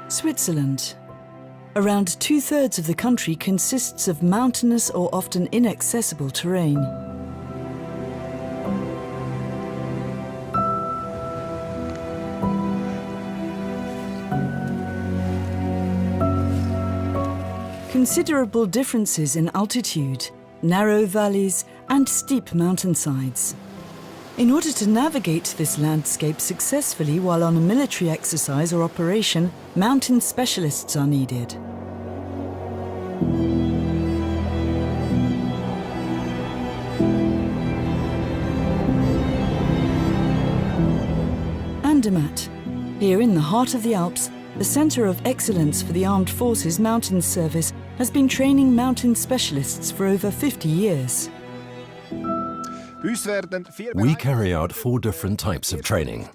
Switzerland. Around 2/3 of the country consists of mountainous or often inaccessible terrain. Considerable differences in altitude, narrow valleys and steep mountainsides. In order to navigate this landscape successfully while on a military exercise or operation, mountain specialists are needed. Andermatt. Here in the heart of the Alps, the Centre of Excellence for the Armed Forces Mountain Service has been training mountain specialists for over 50 years. We carry out 4 different types of training.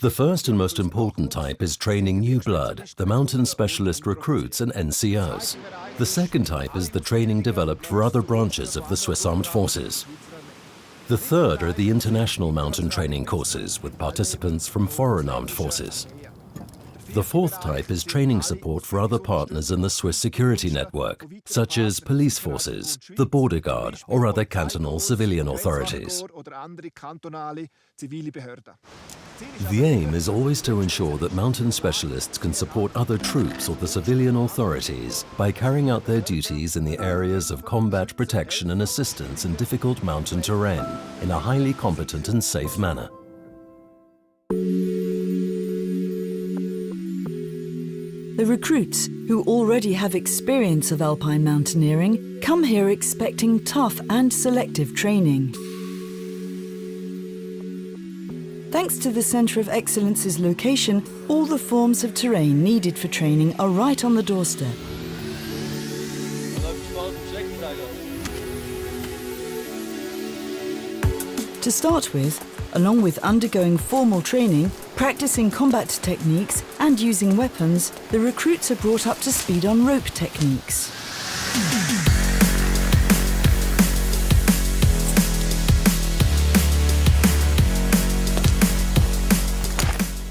The first and most important type is training new blood, the mountain specialist recruits and NCOs. The second type is the training developed for other branches of the Swiss Armed Forces. The third are the international mountain training courses with participants from foreign armed forces. The fourth type is training support for other partners in the Swiss security network, such as police forces, the border guard, or other cantonal civilian authorities. The aim is always to ensure that mountain specialists can support other troops or the civilian authorities by carrying out their duties in the areas of combat protection and assistance in difficult mountain terrain in a highly competent and safe manner. The recruits, who already have experience of alpine mountaineering, come here expecting tough and selective training. Thanks to the Centre of Excellence's location, all the forms of terrain needed for training are right on the doorstep. To start with, along with undergoing formal training, practicing combat techniques and using weapons, the recruits are brought up to speed on rope techniques.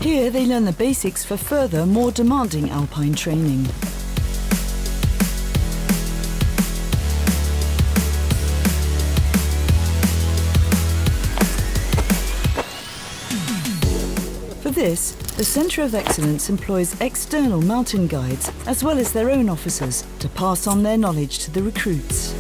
Here they learn the basics for further, more demanding alpine training. For this, the Centre of Excellence employs external mountain guides as well as their own officers to pass on their knowledge to the recruits.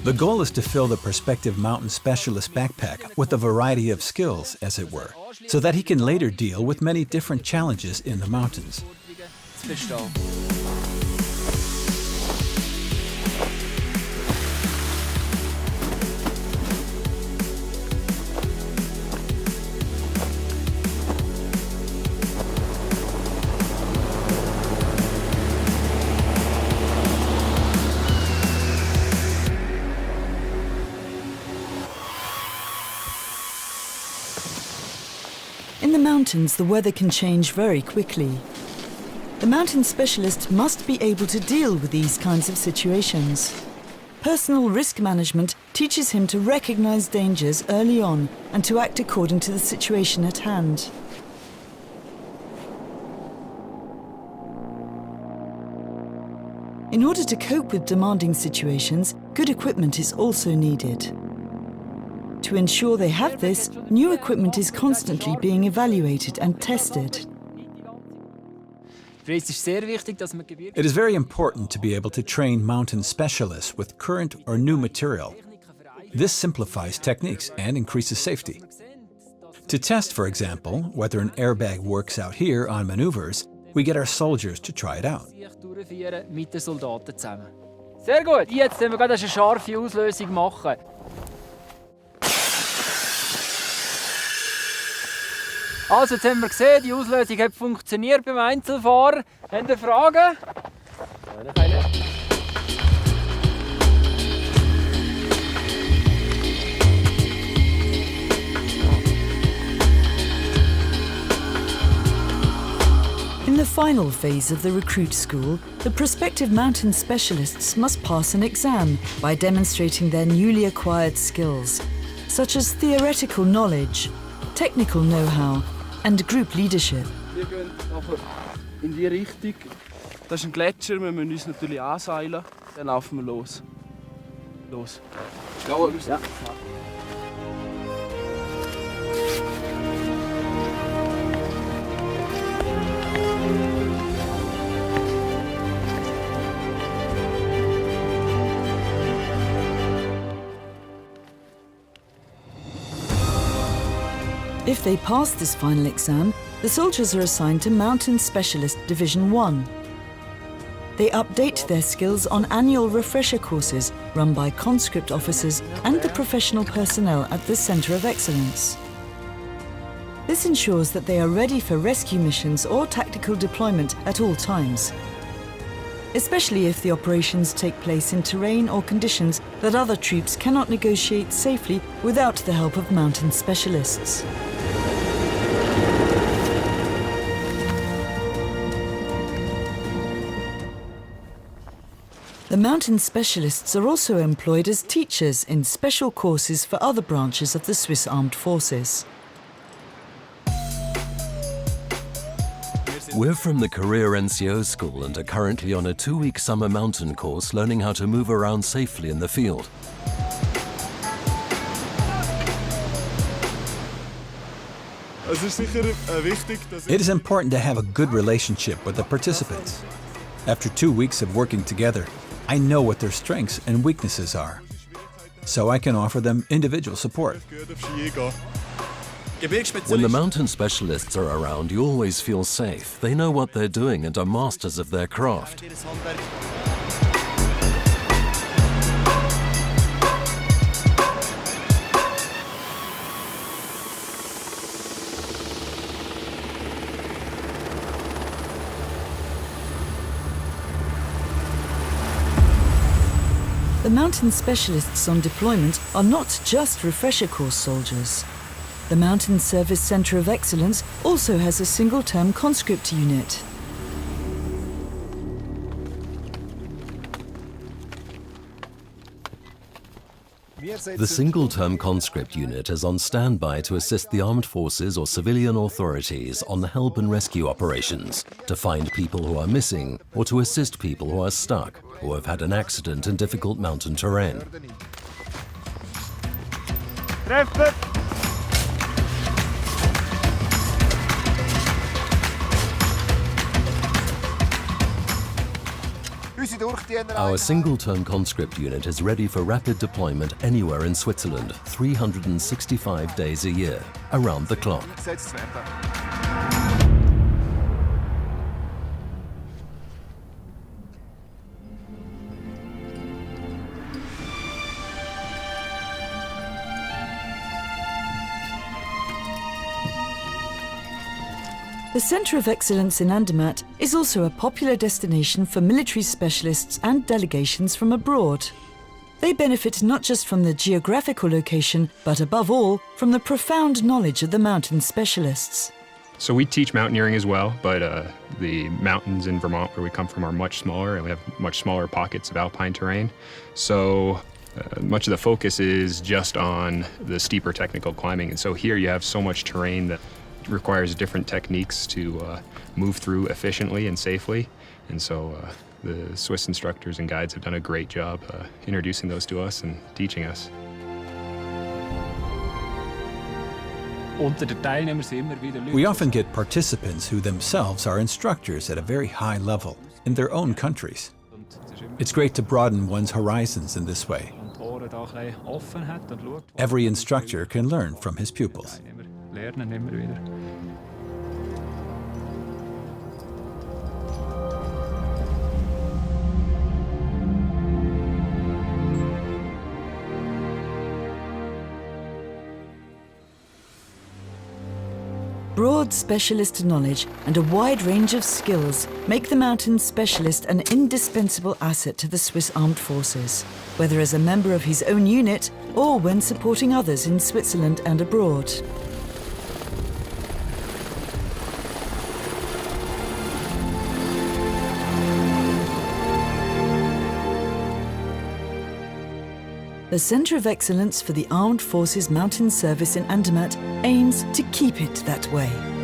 The goal is to fill the prospective mountain specialist backpack with a variety of skills, as it were, so that he can later deal with many different challenges in the mountains. In the mountains, the weather can change very quickly. The mountain specialist must be able to deal with these kinds of situations. Personal risk management teaches him to recognize dangers early on and to act according to the situation at hand. In order to cope with demanding situations, good equipment is also needed. To ensure they have this, new equipment is constantly being evaluated and tested. It is very important to be able to train mountain specialists with current or new material. This simplifies techniques and increases safety. To test, for example, whether an airbag works out here on maneuvers, we get our soldiers to try it out. Sehr gut. Jetzt können wir gerade eine scharfe Auslösung machen. Also, jetzt haben wir gesehen, die Auslösung hat funktioniert beim Einzelfahrer. Habt ihr Fragen? Keine. In the final phase of the recruit school, the prospective mountain specialists must pass an exam by demonstrating their newly acquired skills. such as theoretical knowledge, technical know-how, and group leadership. Wir gehen nachher in die Richtung. Das ist ein Gletscher, wir müssen uns natürlich anseilen. Dann laufen wir los. Los. Ja. If they pass this final exam, the soldiers are assigned to Mountain Specialist Division 1. They update their skills on annual refresher courses run by conscript officers and the professional personnel at the Centre of Excellence. This ensures that they are ready for rescue missions or tactical deployment at all times, especially if the operations take place in terrain or conditions that other troops cannot negotiate safely without the help of mountain specialists. The mountain specialists are also employed as teachers in special courses for other branches of the Swiss Armed Forces. We're from the Career NCO School and are currently on a 2-week summer mountain course learning how to move around safely in the field. It is important to have a good relationship with the participants. After 2 weeks of working together, I know what their strengths and weaknesses are, so I can offer them individual support. When the mountain specialists are around, you always feel safe. They know what they're doing and are masters of their craft. The mountain specialists on deployment are not just refresher course soldiers. The Mountain Service Centre of Excellence also has a single-term conscript unit. The single-term conscript unit is on standby to assist the armed forces or civilian authorities on help and rescue operations, to find people who are missing or to assist people who are stuck or have had an accident in difficult mountain terrain. Our single-term conscript unit is ready for rapid deployment anywhere in Switzerland, 365 days a year, around the clock. The Centre of Excellence in Andermatt is also a popular destination for military specialists and delegations from abroad. They benefit not just from the geographical location, but above all, from the profound knowledge of the mountain specialists. So we teach mountaineering as well, but the mountains in Vermont where we come from are much smaller, and we have much smaller pockets of alpine terrain. So much of the focus is just on the steeper technical climbing. And so here you have so much terrain that requires different techniques to move through efficiently and safely. And so the Swiss instructors and guides have done a great job introducing those to us and teaching us. We often get participants who themselves are instructors at a very high level in their own countries. It's great to broaden one's horizons in this way. Every instructor can learn from his pupils. Broad specialist knowledge and a wide range of skills make the mountain specialist an indispensable asset to the Swiss Armed Forces, whether as a member of his own unit or when supporting others in Switzerland and abroad. The Centre of Excellence for the Armed Forces Mountain Service in Andermatt aims to keep it that way.